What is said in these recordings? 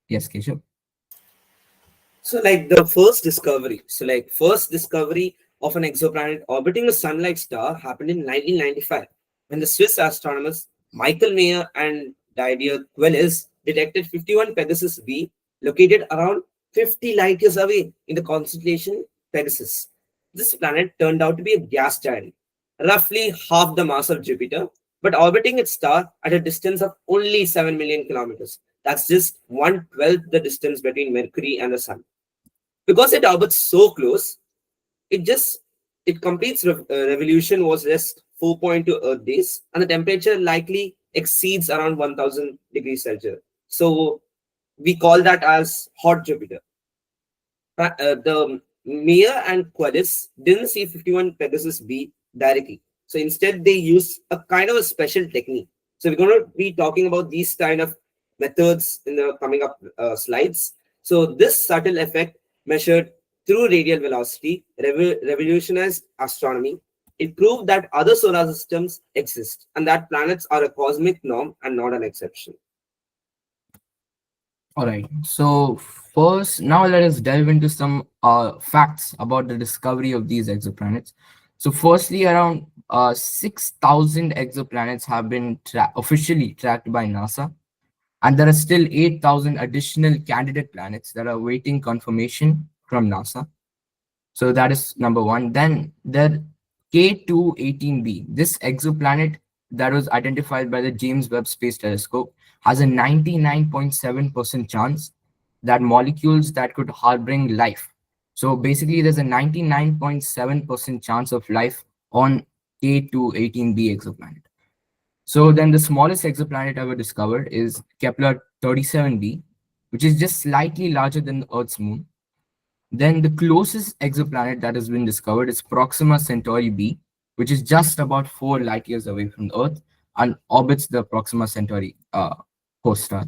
Yes, Keshav. So like the first discovery, first discovery of an exoplanet orbiting a sun-like star happened in 1995 when the Swiss astronomers Michael Mayer and Didier Queloz detected 51 Pegasus b located around 50 light years away in the constellation Pegasus. This planet turned out to be a gas giant, roughly half the mass of Jupiter, but orbiting its star at a distance of only 7 million kilometers. That's just 1/12 the distance between Mercury and the Sun. Because it orbits so close, it just it completes revolution was just 4.2 Earth days, and the temperature likely exceeds around 1000 degrees Celsius. So we call that as hot Jupiter. The Meyer and Quellis didn't see 51 Pegasus b directly. So instead, they used a kind of a special technique. So we're going to be talking about these kind of methods in the coming up slides. So this subtle effect measured through radial velocity revolutionized astronomy. It proved that other solar systems exist and that planets are a cosmic norm and not an exception. All right. So first, now let us delve into some facts about the discovery of these exoplanets. So firstly, around 6,000 exoplanets have been officially tracked by NASA, and there are still 8,000 additional candidate planets that are waiting confirmation from NASA. So that is number one. Then the K218b, this exoplanet that was identified by the James Webb Space Telescope, has a 99.7% chance that molecules that could harboring life. So basically, there's a 99.7% chance of life on K218b exoplanet. So then the smallest exoplanet ever discovered is Kepler 37b, which is just slightly larger than the Earth's moon. Then the closest exoplanet that has been discovered is Proxima Centauri b, which is just about 4 light years away from the Earth and orbits the Proxima Centauri host star.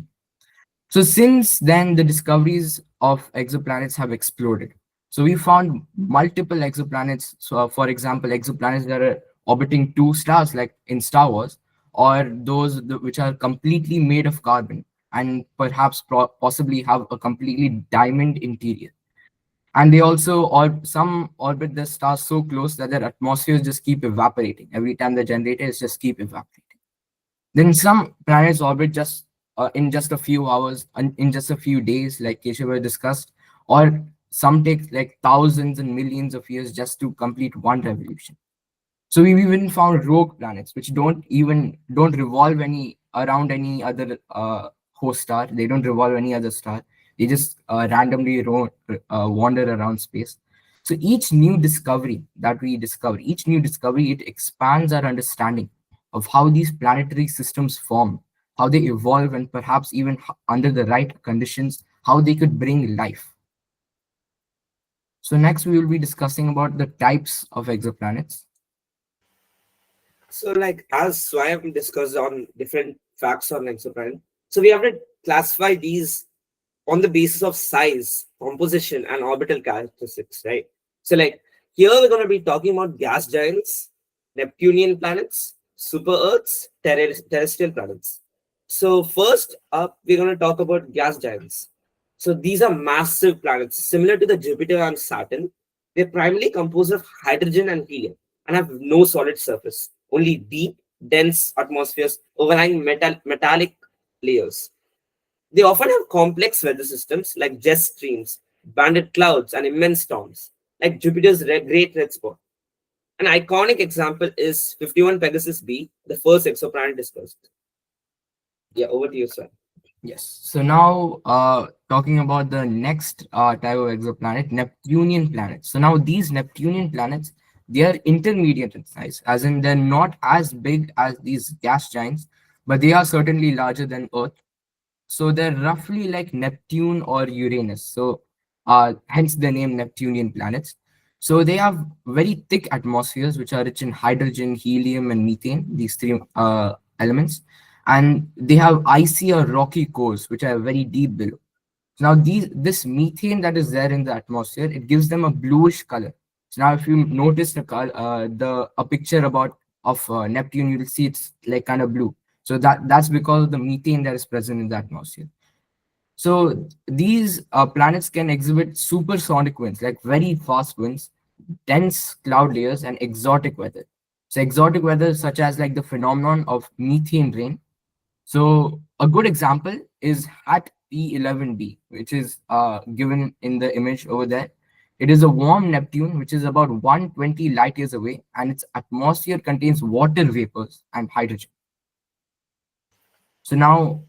So since then, the discoveries of exoplanets have exploded. So we found multiple exoplanets. So, for example, exoplanets that are orbiting two stars, like in Star Wars, or those which are completely made of carbon and perhaps possibly have a completely diamond interior. And they also, or some orbit the stars so close that their atmospheres just keep evaporating. Every time the generators just keep evaporating. Then some planets orbit just in just a few hours, in just a few days, like Keshav discussed, or some take like thousands and millions of years just to complete one revolution. So we've even found rogue planets which don't revolve any around any other host star. They don't revolve any other star. They just randomly wander around space. So each new discovery, it expands our understanding of how these planetary systems form, how they evolve, and perhaps even under the right conditions, how they could bring life. So next we will be discussing about the types of exoplanets. So, like as Swayam discussed on different facts on exoplanet, so we have to classify these on the basis of size, composition, and orbital characteristics, right? So, like here we're going to be talking about gas giants, Neptunian planets, super Earths, terrestrial planets. So, first up, we're going to talk about gas giants. So, these are massive planets similar to the Jupiter and Saturn. They're primarily composed of hydrogen and helium and have no solid surface, only deep, dense atmospheres overlying metallic layers. They often have complex weather systems like jet streams, banded clouds, and immense storms, like Jupiter's Great Red Spot. An iconic example is 51 Pegasus b, the first exoplanet discussed. Yeah, over to you, sir. Yes. So now, talking about the next type of exoplanet, Neptunian planets. So now these Neptunian planets, they are intermediate in size, as in they're not as big as these gas giants, but they are certainly larger than Earth. So they're roughly like Neptune or Uranus. So hence the name Neptunian planets. So they have very thick atmospheres, which are rich in hydrogen, helium, and methane, these three elements. And they have icy or rocky cores, which are very deep below. Now, this methane that is there in the atmosphere, it gives them a bluish color. So now, if you notice the a picture about of Neptune, you will see it's like kind of blue. So that's because of the methane that is present in the atmosphere. So these planets can exhibit supersonic winds, like very fast winds, dense cloud layers, and exotic weather. So exotic weather, such as like the phenomenon of methane rain. So a good example is HAT P11b, which is given in the image over there. It is a warm Neptune, which is about 120 light years away, and its atmosphere contains water vapors and hydrogen. So now,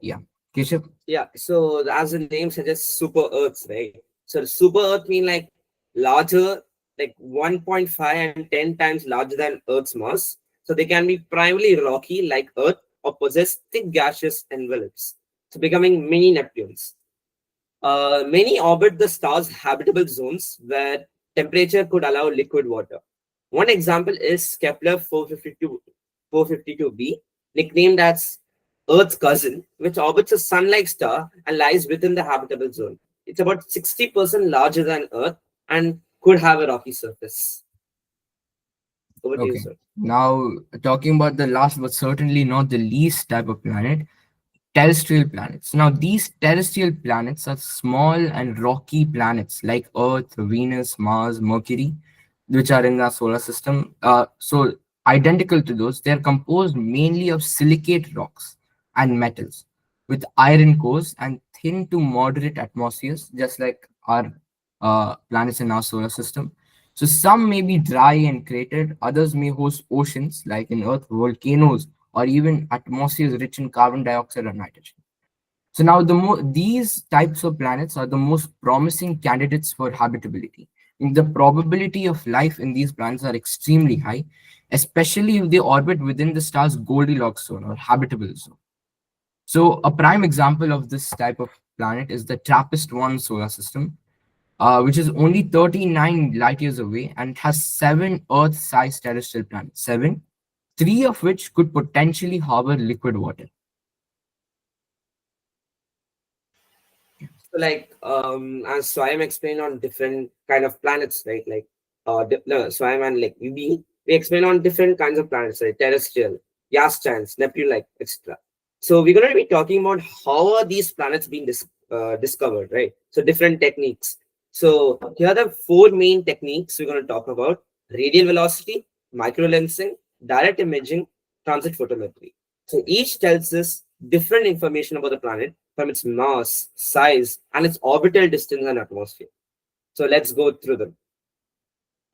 yeah, Keshav. Yeah, so as the name suggests, super Earths, right? So super Earth mean like larger, like 1.5 and 10 times larger than Earth's mass. So they can be primarily rocky like Earth or possess thick gaseous envelopes, so becoming mini Neptunes. Many orbit the star's habitable zones where temperature could allow liquid water. One example is Kepler 452b, nicknamed as Earth's cousin, which orbits a sun-like star and lies within the habitable zone. It's about 60% larger than Earth and could have a rocky surface. Over to you, Okay. sir. Now, talking about the last but certainly not the least type of planet, terrestrial planets. Now, these terrestrial planets are small and rocky planets like Earth, Venus, Mars, Mercury, which are in our solar system. So, identical to those, they are composed mainly of silicate rocks and metals with iron cores and thin to moderate atmospheres, just like our planets in our solar system. So, some may be dry and cratered, others may host oceans, like in Earth, volcanoes, or even atmospheres rich in carbon dioxide or nitrogen. So now these types of planets are the most promising candidates for habitability. And the probability of life in these planets are extremely high, especially if they orbit within the star's Goldilocks zone or habitable zone. So a prime example of this type of planet is the TRAPPIST-1 solar system, which is only 39 light years away and it has seven Earth-sized terrestrial planets. Seven, three of which could potentially harbor liquid water. So like as Swayam explained on different kind of planets, right? Like no, Swayam and like we explain on different kinds of planets, right? Terrestrial, gas giants, Neptune, like etc. So we're going to be talking about how are these planets being discovered, right? So different techniques. So here are the four main techniques we're going to talk about: radial velocity, microlensing, direct imaging, transit photometry. So each tells us different information about the planet from its mass, size, and its orbital distance and atmosphere. So let's go through them.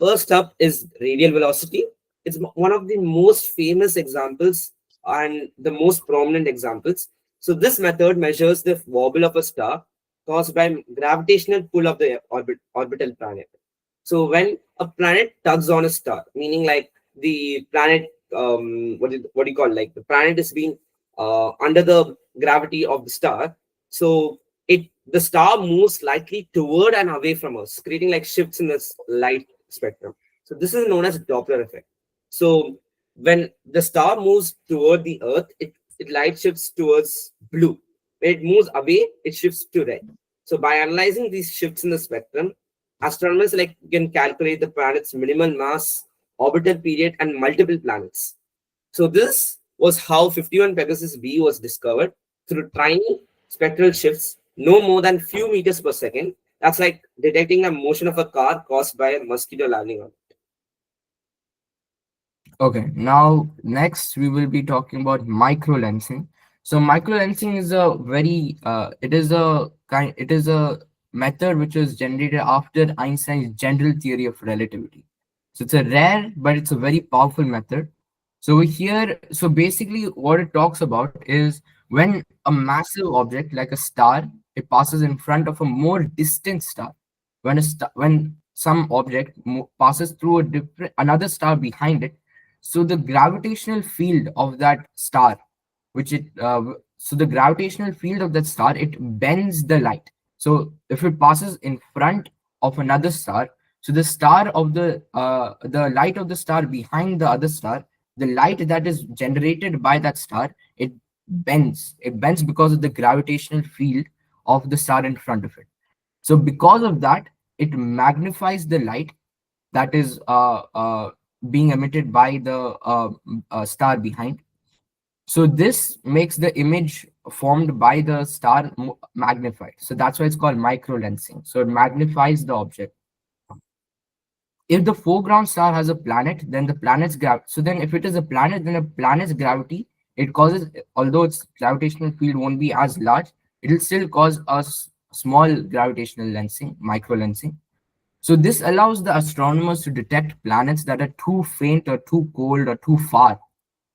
First up is radial velocity. It's one of the most famous examples and the most prominent examples. So this method measures the wobble of a star caused by gravitational pull of the orbital planet. So when a planet tugs on a star, meaning like the planet, what do you call, like the planet is being under the gravity of the star. So the star moves slightly toward and away from us, creating like shifts in this light spectrum. So this is known as Doppler effect. So when the star moves toward the Earth, it light shifts towards blue. When it moves away, it shifts to red. So by analyzing these shifts in the spectrum, astronomers like can calculate the planet's minimal mass, orbital period, and multiple planets. So this was how 51 Pegasus B was discovered through tiny spectral shifts, no more than few meters per second. That's like detecting a motion of a car caused by a mosquito landing on it. Okay, now next we will be talking about microlensing. So microlensing is a it is a method which was generated after Einstein's general theory of relativity. So it's a rare but it's a very powerful method. So here, so basically what it talks about is when a massive object like a star, it passes in front of a more distant star. When some object passes through a different another star behind it, so the gravitational field of that star which it so the gravitational field of that star, it bends the light. So if it passes in front of another star, so the light of the star behind the other star, the light that is generated by that star, it bends because of the gravitational field of the star in front of it. So because of that, it magnifies the light that is being emitted by the star behind. So this makes the image formed by the star magnified. So that's why it's called micro lensing. So it magnifies the object. If the foreground star has a planet, then the planet's gravity. So then, if it is a planet, then a planet's gravity, it causes, although its gravitational field won't be as large, it will still cause a small gravitational lensing, micro lensing. So this allows the astronomers to detect planets that are too faint or too cold or too far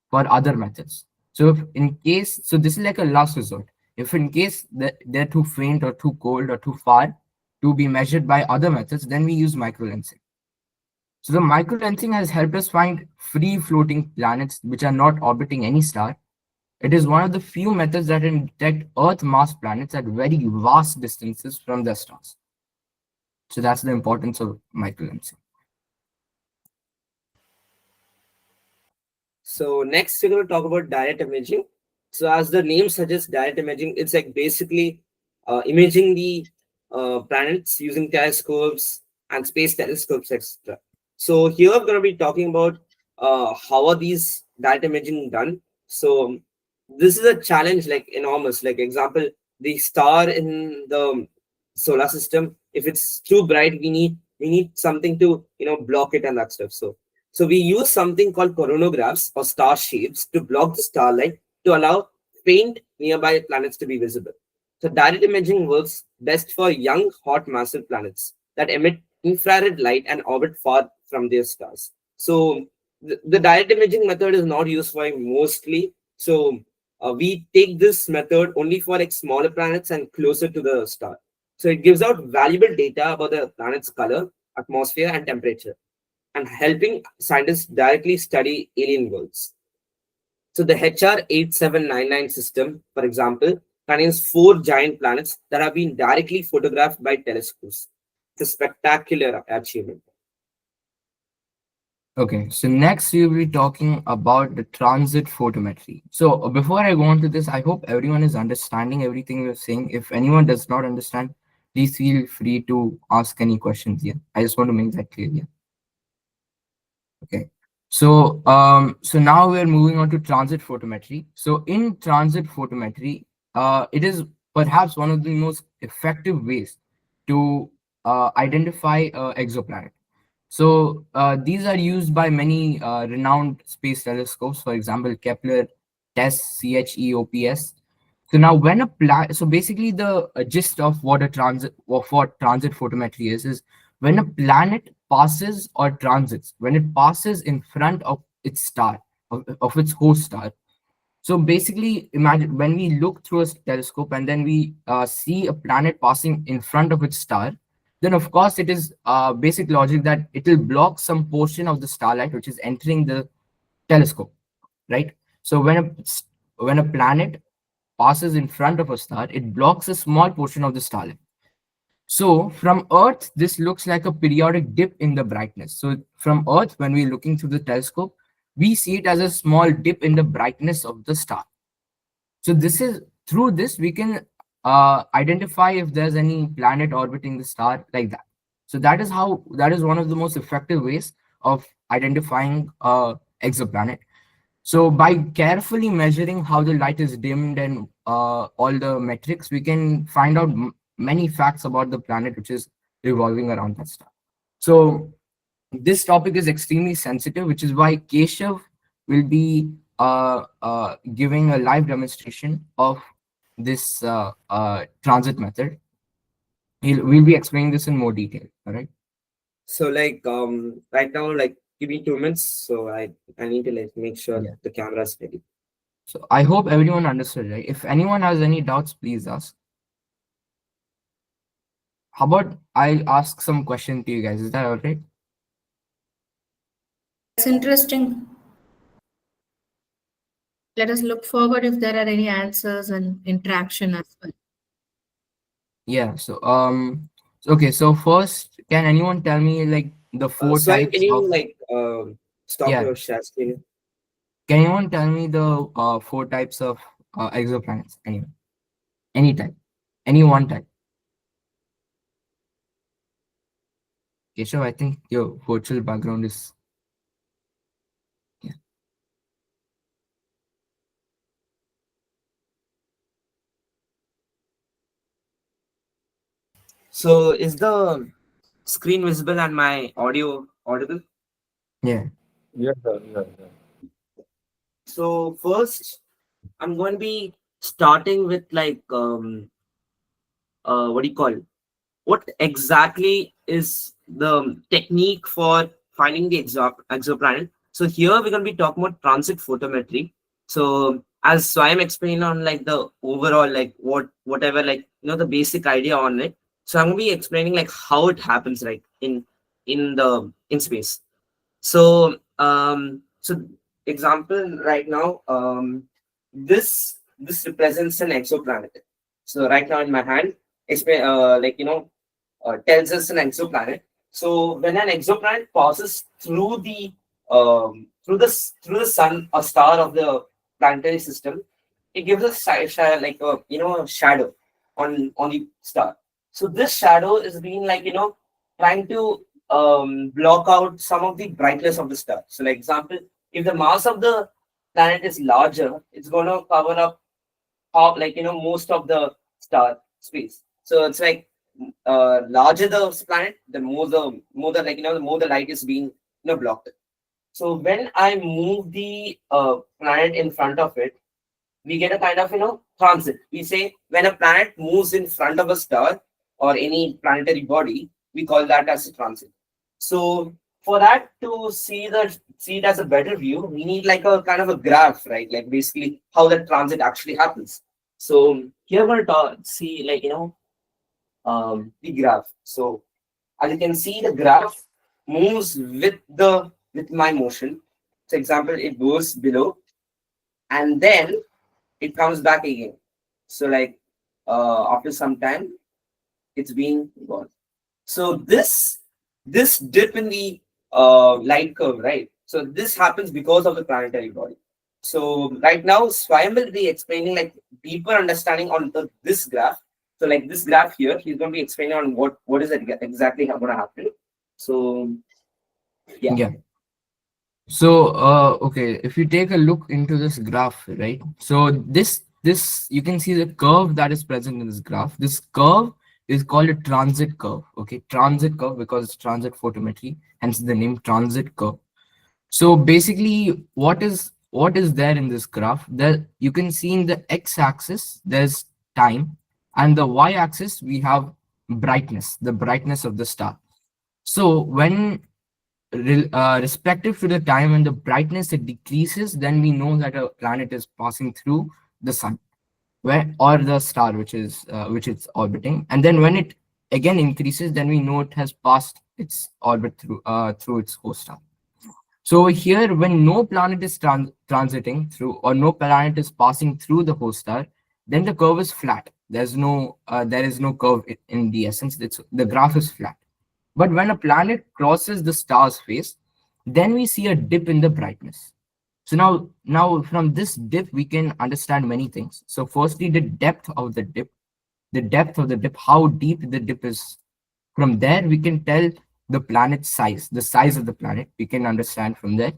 for other methods. So if in case, so this is like a last resort. If in case that they're too faint or too cold or too far to be measured by other methods, then we use microlensing. So the microlensing has helped us find free floating planets which are not orbiting any star. It is one of the few methods that can detect Earth mass planets at very vast distances from their stars. So that's the importance of microlensing. So next we're going to talk about direct imaging. So as the name suggests, direct imaging, it's like basically imaging the planets using telescopes and space telescopes, etc. So here we're going to be talking about how are these direct imaging done. So this is a challenge like enormous. Like example, the star in the solar system, if it's too bright, we need something to block it and that stuff. So we use something called coronagraphs or star shapes to block the starlight to allow faint nearby planets to be visible. So direct imaging works best for young, hot, massive planets that emit infrared light and orbit far from their stars. So the direct imaging method is not used for mostly. So we take this method only for like smaller planets and closer to the star. So it gives out valuable data about the planet's color, atmosphere, and temperature, and helping scientists directly study alien worlds. So the HR 8799 system, for example, contains four giant planets that have been directly photographed by telescopes. It's a spectacular achievement. Okay, so next we'll be talking about the transit photometry. So before I go on to this, I hope everyone is understanding everything we're saying. If anyone does not understand, please feel free to ask any questions here. I just want to make that clear here. Okay. So now we're moving on to transit photometry. So in transit photometry, it is perhaps one of the most effective ways to identify exoplanet. So these are used by many renowned space telescopes, for example, Kepler, TESS, CHEOPS. So now when a so basically the gist of what transit photometry is when a planet passes or transits, when it passes in front of its star, of its host star. So basically, imagine when we look through a telescope and then we see a planet passing in front of its star, then of course it is basic logic that it will block some portion of the starlight which is entering the telescope, right? So when a planet passes in front of a star, it blocks a small portion of the starlight. So from Earth, this looks like a periodic dip in the brightness. So from Earth, when we're looking through the telescope, we see it as a small dip in the brightness of the star. So this is through this we can identify if there's any planet orbiting the star like that. So that is one of the most effective ways of identifying exoplanet. So by carefully measuring how the light is dimmed and all the metrics, we can find out many facts about the planet which is revolving around that star. So this topic is extremely sensitive, which is why Keshav will be giving a live demonstration of this transit method. We'll be explaining this in more detail. All right. So like right now, like give me 2 minutes. So I need to like make sure Yeah. the camera is ready. So I hope everyone understood, right? If anyone has any doubts, please ask. How about I ask some question to you guys? Is that all right? That's interesting. Let us look forward if there are any answers and interaction as well. Yeah. Okay. So first, can anyone tell me like the four Swayam, can types of you like stop yeah? your share screen? Can anyone tell me the four types of exoplanets? Any type, any one type. Keshav, I think your virtual background is yeah. So is the screen visible and my audio audible? Yeah. Yes, sir. Yes, sir. So first, I'm going to be starting with like what do you call? What exactly is the technique for finding the exoplanet? So here we're going to be talking about transit photometry. So as Swayam explained on like the overall like whatever like the basic idea on it. So I'm going to be explaining like how it happens like in space. So example right now, this represents an exoplanet. So right now in my hand, tells us an exoplanet. So when an exoplanet passes through the sun, a star of the planetary system, it gives us like a a shadow on the star. So this shadow is being like trying to block out some of the brightness of the star. So like example, if the mass of the planet is larger, it's going to cover up half like most of the star space. So it's like larger the planet, the more the like the more the light is being blocked. So when I move the planet in front of it, we get a kind of transit. We say when a planet moves in front of a star or any planetary body, we call that as a transit. So for that to see it as a better view, we need like a kind of a graph, right? Like basically how that transit actually happens. So here we're see like the graph. So as you can see, the graph moves with my motion. So example, it goes below and then it comes back again. So like after some time, it's been gone. So this dip in the light curve, right? So this happens because of the planetary body. So right now, Swayam will be explaining like deeper understanding on this graph. So like this graph here, he's going to be explaining on what is it exactly going to happen. So yeah. Yeah. So, okay, if you take a look into this graph, right? So this you can see the curve that is present in this graph. This curve is called a transit curve. Okay, transit curve because it's transit photometry, hence the name transit curve. So basically, what is there in this graph? That you can see in the x-axis there's time, and the y-axis we have brightness, the brightness of the star. So when respective to the time when the brightness it decreases, then we know that a planet is passing through the sun, where or the star which it's orbiting. And then when it again increases, then we know it has passed its orbit through its host star. So here, when no planet is transiting through or no planet is passing through the host star, then the curve is flat. There is no curve in the essence. The graph is flat. But when a planet crosses the star's face, then we see a dip in the brightness. So now from this dip, we can understand many things. So firstly, the depth of the dip, how deep the dip is. From there, we can tell the planet's size, the size of the planet. We can understand from there.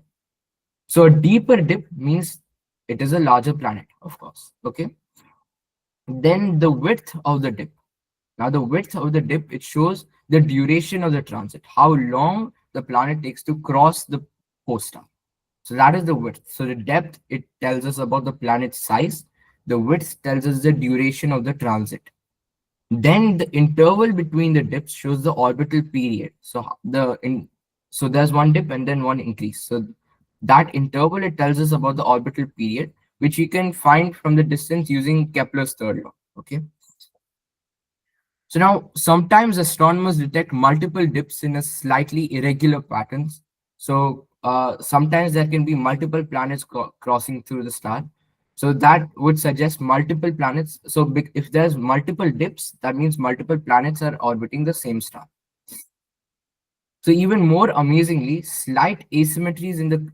So a deeper dip means it is a larger planet, of course. Okay. Then the width of the dip. Now, the width of the dip, it shows the duration of the transit, how long the planet takes to cross the host star. So that is the width. So the depth, it tells us about the planet's size. The width tells us the duration of the transit. Then the interval between the dips shows the orbital period. So there's one dip and then one increase. So that interval, it tells us about the orbital period, which you can find from the distance using Kepler's third law. Okay. So now sometimes astronomers detect multiple dips in a slightly irregular patterns. So sometimes there can be multiple planets crossing through the star. So that would suggest multiple planets. So if there's multiple dips, that means multiple planets are orbiting the same star. So even more amazingly, slight asymmetries in the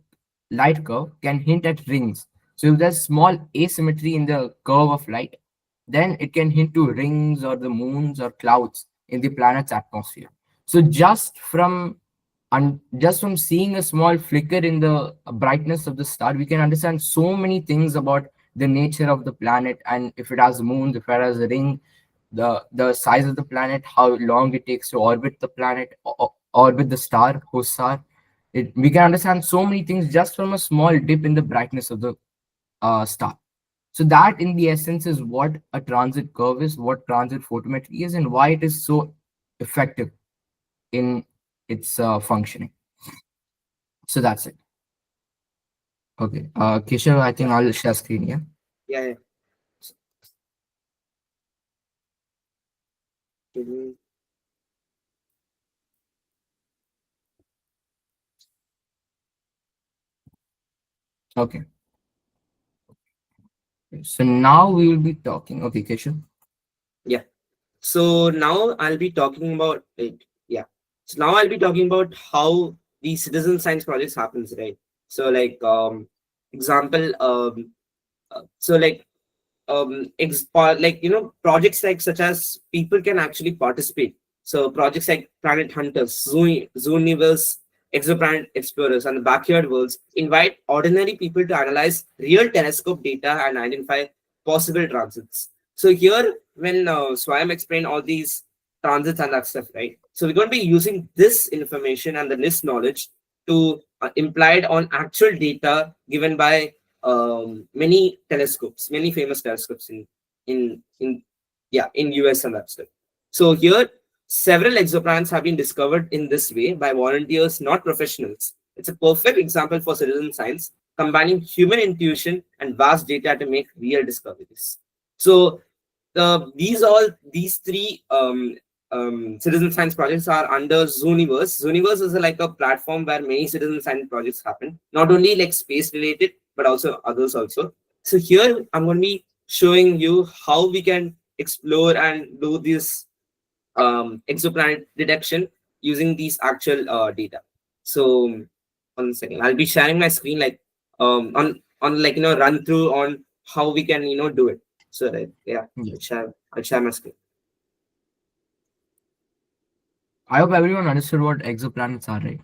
light curve can hint at rings. So if there's small asymmetry in the curve of light, then it can hint to rings or the moons or clouds in the planet's atmosphere. So just from seeing a small flicker in the brightness of the star, we can understand so many things about the nature of the planet, and if it has moons, if it has a ring, the size of the planet, how long it takes to orbit the planet, orbit the star, host star. We can understand so many things just from a small dip in the brightness of the star. So that, in the essence, is what a transit curve is, what transit photometry is, and why it is so effective in its functioning. So that's it. Okay, Keshav, I think Yeah, I'll share screen. Yeah. yeah, yeah. Mhm. Okay. So now we will be talking. Okay, Keshav. Yeah. So now I'll be talking about it. Yeah. So now I'll be talking about how the citizen science projects happens, right? So like example, so like like projects like such as people can actually participate. So projects like Planet Hunters, Zooniverse, Exoplanet Explorers, and the Backyard Worlds invite ordinary people to analyze real telescope data and identify possible transits. So here, when Swayam explained all these transits and that stuff, right? So we're going to be using this information and this knowledge to imply it on actual data given by many telescopes, many famous telescopes in yeah, in US and that stuff. So here, several exoplanets have been discovered in this way by volunteers, not professionals. It's a perfect example for citizen science, combining human intuition and vast data to make real discoveries. So these three citizen science projects are under Zooniverse. Zooniverse is like a platform where many citizen science projects happen, not only like space related, but also others also. So here I'm going to be showing you how we can explore and do this exoplanet detection using these actual data. So one second, I'll be sharing my screen like on like run through on how we can do it. So that yeah, Yeah. I'll share my screen. I hope everyone understood what exoplanets are, right?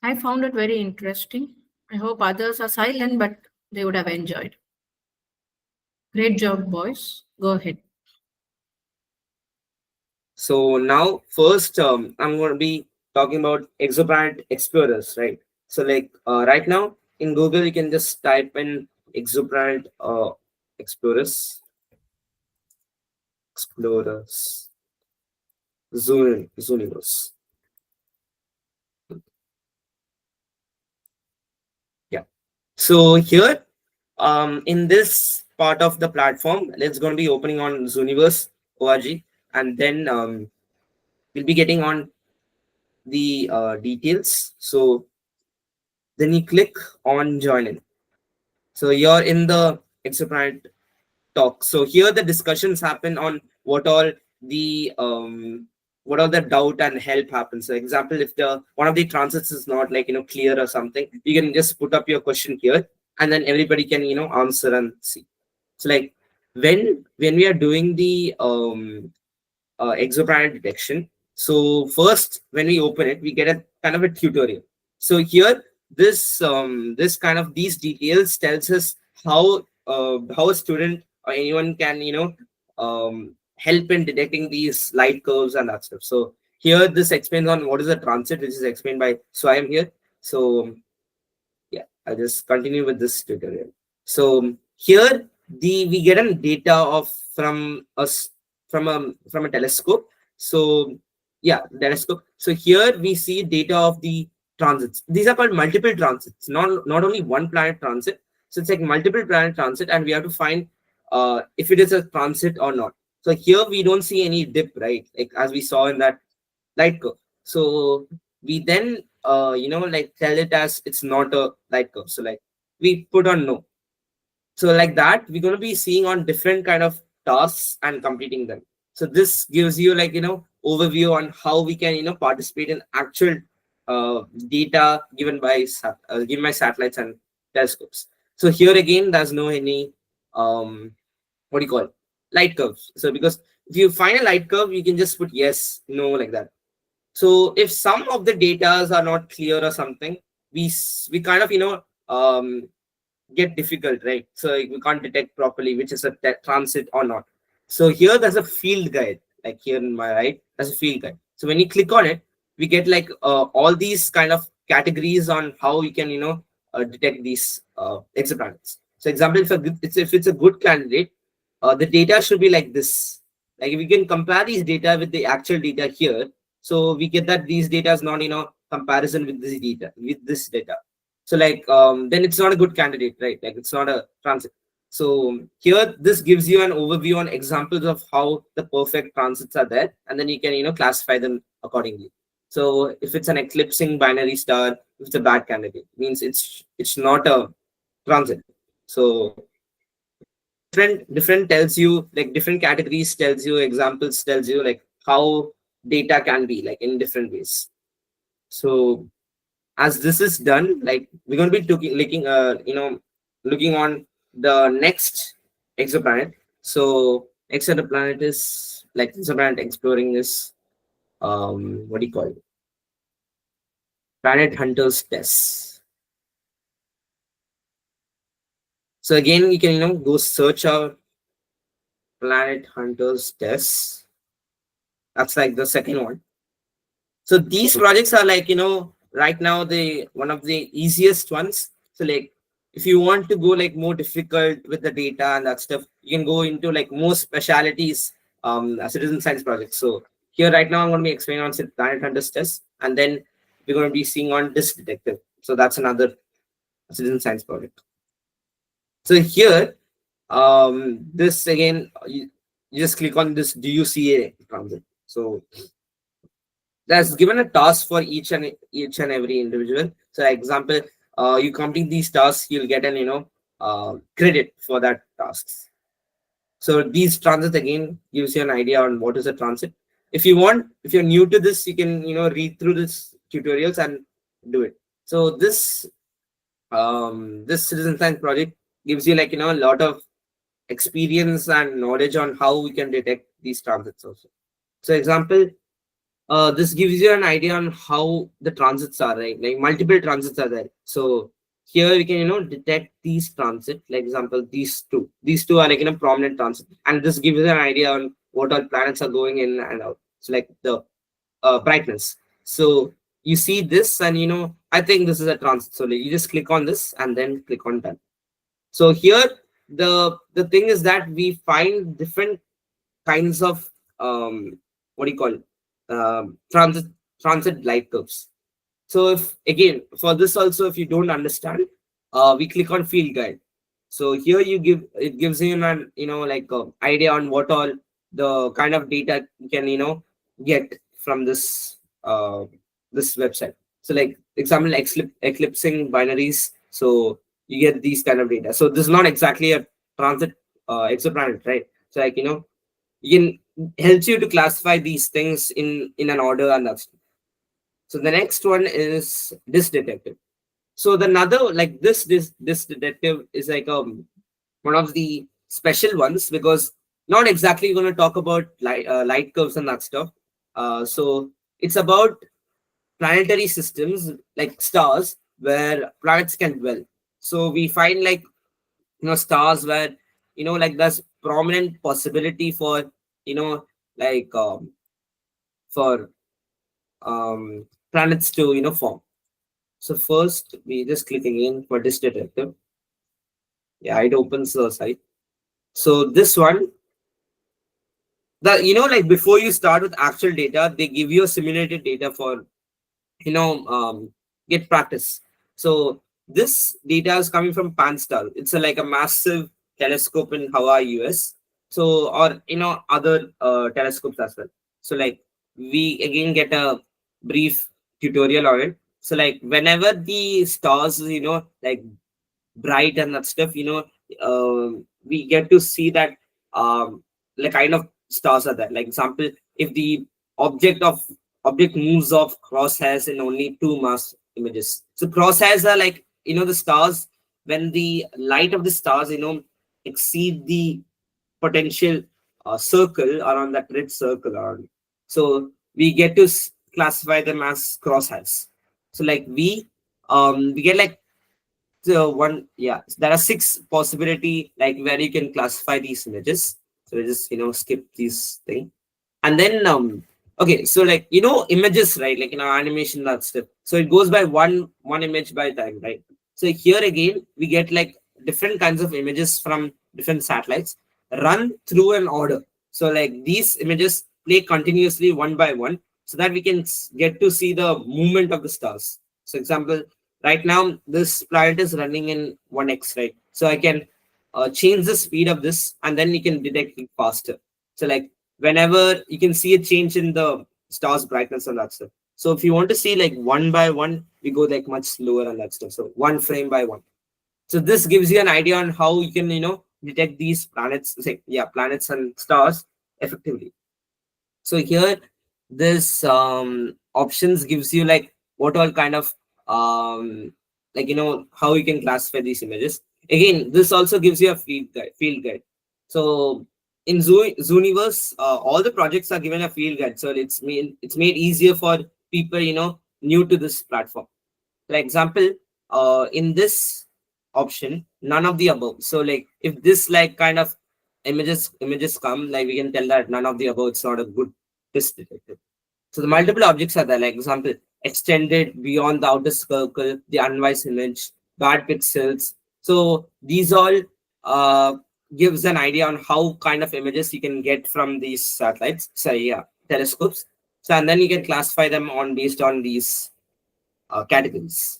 I found it very interesting. I hope others are silent, but they would have enjoyed. Great job, boys. Go ahead. So now first I'm going to be talking about exoplanet explorers, right? So like right now in Google you can just type in exoplanet explorers Zooniverse. Yeah. So here in this part of the platform, it's going to be opening on Zooniverse org, and then we'll be getting on the details. So then you click on join in. So you're in the exoplanet talk. So here the discussions happen on what all the doubt and help happens. So example, if the one of the transits is not like clear or something, you can just put up your question here, and then everybody can answer and see. So like when we are doing the exoplanet detection. So first, when we open it, we get a kind of a tutorial. So here, this kind of these details tells us how a student or anyone can help in detecting these light curves and that stuff. So here, this explains on what is a transit, which is explained by Swayam here. So yeah, I'll just continue with this tutorial. So here we get a data of from us from a telescope. So yeah, telescope. So here we see data of the transits. These are called multiple transits, not only one planet transit. So it's like multiple planet transit, and we have to find if it is a transit or not. So here we don't see any dip, right? Like as we saw in that light curve. So we then like tell it as it's not a light curve. So like we put on no. So like that, we're going to be seeing on different kind of tasks and completing them. So this gives you like overview on how we can participate in actual data given by satellites and telescopes. So here again, there's no any what do you call it, light curves. So because if you find a light curve, you can just put yes, no, like that. So if some of the datas are not clear or something, we kind of get difficult, right? So like, we can't detect properly which is a transit or not. So here there's a field guide, like here in my right, there's a field guide. So when you click on it, we get like all these kind of categories on how you can, detect these exoplanets. So example, if it's a good candidate, the data should be like this. Like if we can compare these data with the actual data here, so we get that these data is not, comparison with this data. So like then it's not a good candidate, right? Like it's not a transit. So here this gives you an overview on examples of how the perfect transits are there, and then you can, classify them accordingly. So if it's an eclipsing binary star, if it's a bad candidate, means it's not a transit. So different tells you, like different categories tells you, examples tells you like how data can be like in different ways. So as this is done, like we're going to be looking on the next exoplanet. So exoplanet is like exoplanet exploring is what do you call it, planet hunters test. So again you can, go search our planet hunters test. That's like the second one. So these projects are like, right now the one of the easiest ones. So like if you want to go like more difficult with the data and that stuff, you can go into like more specialities, citizen science projects. So here right now I'm going to be explaining on planet hunters test, and then we're going to be seeing on disk detective. So that's another citizen science project. So here, this again, you just click on this. Do you see a transit? So that's given a task for each and every individual. So example, you complete these tasks, you'll get an, credit for that tasks. So these transits again gives you an idea on what is a transit. If you want, if you're new to this, you can, read through this tutorials and do it. So this citizen science project gives you like, a lot of experience and knowledge on how we can detect these transits also. So example, this gives you an idea on how the transits are, right? Like multiple transits are there. So here we can, detect these transit. Like example, these two are like, prominent transit, and this gives you an idea on what all planets are going in and out. So like the brightness. So you see this, and I think this is a transit. So like, you just click on this and then click on done. So here the thing is that we find different kinds of what do you call it? Transit light curves. So if again for this also, if you don't understand, we click on field guide. So here it gives you an, like idea on what all the kind of data you can, get from this website. So like example, eclipsing binaries. So you get these kind of data. So this is not exactly a transit exoplanet, right? So like, you can helps you to classify these things in an order, and that's. So the next one is disk detective. So the another like this detective is like one of the special ones, because not exactly going to talk about light curves and that stuff. So it's about planetary systems like stars where planets can dwell. So we find like, stars where, like there's prominent possibility for, like for planets to, form. So first we just clicking in for this detective. Yeah, it opens the site. So this one, the, like before you start with actual data, they give you a simulated data for, get practice. So this data is coming from Panstar. It's like a massive telescope in Hawaii, US. So or other telescopes as well. So like we again get a brief tutorial on it. So like whenever the stars, like bright and that stuff, we get to see that like kind of stars are there. Like example, if the object of object moves off crosshairs in only two mass images. So crosshairs are like, the stars, when the light of the stars, exceed the potential circle around that red circle around. So we get to classify them as crosshairs. So like we get like So one, yeah, there are six possibility like where you can classify these images. So we just skip this thing, and then okay, so like images, right? Like animation, that stuff. So it goes by one image by time, right? So here again we get like different kinds of images from different satellites run through an order. So like these images play continuously one by one, so that we can get to see the movement of the stars. So example, right now this planet is running in 1x, right? So I can change the speed of this, and then you can detect it faster. So like whenever you can see a change in the star's brightness and that stuff. So if you want to see like one by one, we go like much slower and that stuff. So one frame by one. So this gives you an idea on how you can detect these planets, say, yeah, planets and stars effectively. So here this options gives you like what all kind of like how you can classify these images. Again, this also gives you a field guide. So in Zooniverse, all the projects are given a field guide, so it's made easier for people new to this platform. For example, in this option, none of the above. So like if this like kind of images come, like we can tell that none of the above, it's not a good test detector. So the multiple objects are there, like example, extended beyond the outer circle, the unwise image, bad pixels. So these all uh, gives an idea on how kind of images you can get from these satellites, sorry, yeah, telescopes. So and then you can classify them on based on these categories.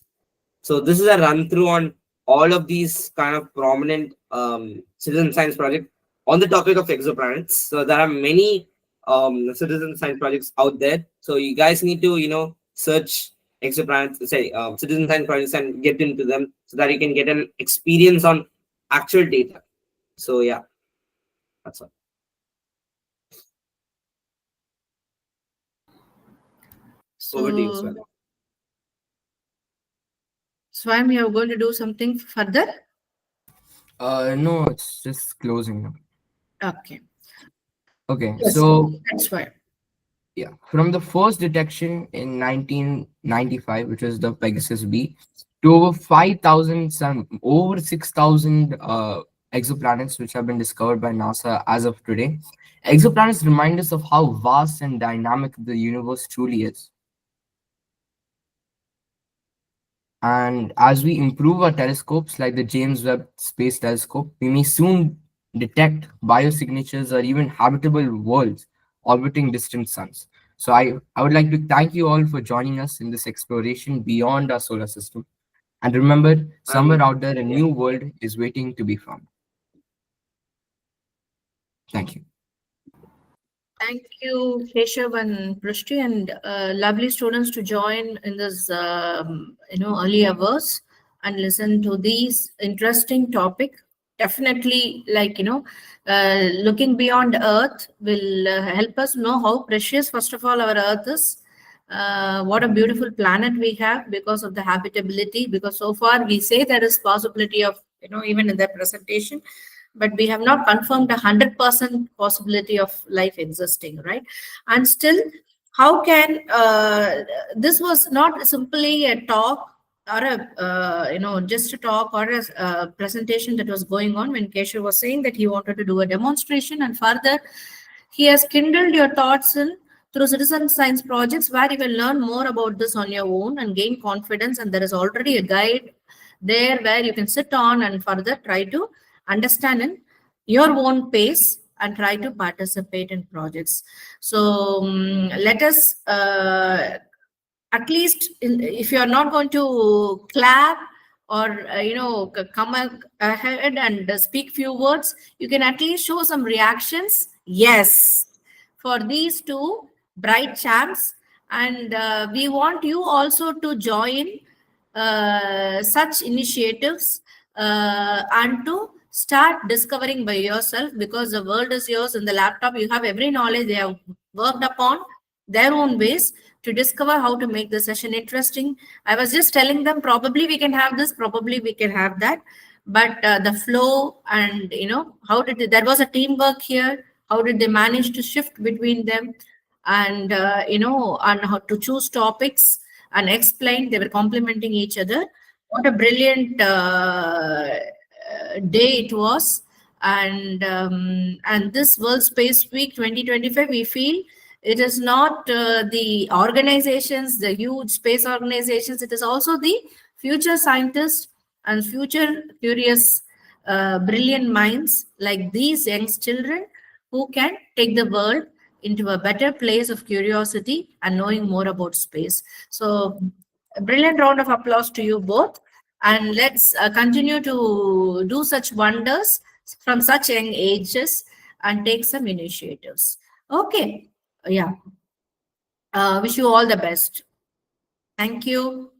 So this is a run through on all of these kind of prominent citizen science projects on the topic of exoplanets. So there are many citizen science projects out there. So you guys need to search exoplanets, say citizen science projects, and get into them so that you can get an experience on actual data. So yeah, that's all. Over to you, So, Swami. Swami, you're going to do something further? No, it's just closing now. Okay. Okay, Yes, so that's why. yeah, from the first detection in 1995, which was the Pegasus B, to over 5,000, some over 6,000 exoplanets which have been discovered by NASA as of today. Exoplanets remind us of how vast and dynamic the universe truly is. And as we improve our telescopes like the James Webb Space Telescope, we may soon detect biosignatures or even habitable worlds orbiting distant suns. So I would like to thank you all for joining us in this exploration beyond our solar system. And remember, somewhere And out there, a yeah. new world is waiting to be found. Thank you. Thank you, Keshav and Prishti, and lovely students to join in this, early hours and listen to these interesting topic. Definitely, looking beyond Earth will help us know how precious, first of all, our Earth is. What a beautiful planet we have because of the habitability. Because so far we say there is possibility of, even in the presentation, but we have not confirmed 100% possibility of life existing, right? And still, how can this was not simply a talk or a just a talk or a presentation that was going on when Keshav was saying that he wanted to do a demonstration, and further he has kindled your thoughts in through citizen science projects where you will learn more about this on your own and gain confidence, and there is already a guide there where you can sit on and further try to understand in your own pace and try to participate in projects. So let us at least if you are not going to clap or come ahead and speak few words, you can at least show some reactions. Yes, for these two bright champs, and we want you also to join such initiatives and to start discovering by yourself, because the world is yours. In the laptop you have every knowledge they have worked upon their own ways to discover how to make the session interesting. I was just telling them probably we can have this, probably we can have that, but the flow and how did there was a teamwork here, how did they manage to shift between them, and and how to choose topics and explain, they were complementing each other. what a brilliant day it was. And this World Space Week 2025, we feel it is not the organizations, the huge space organizations, it is also the future scientists and future curious, brilliant minds like these young children who can take the world into a better place of curiosity and knowing more about space. So, a brilliant round of applause to you both. And let's continue to do such wonders from such young ages and take some initiatives. Okay. Yeah. Wish you all the best. Thank you.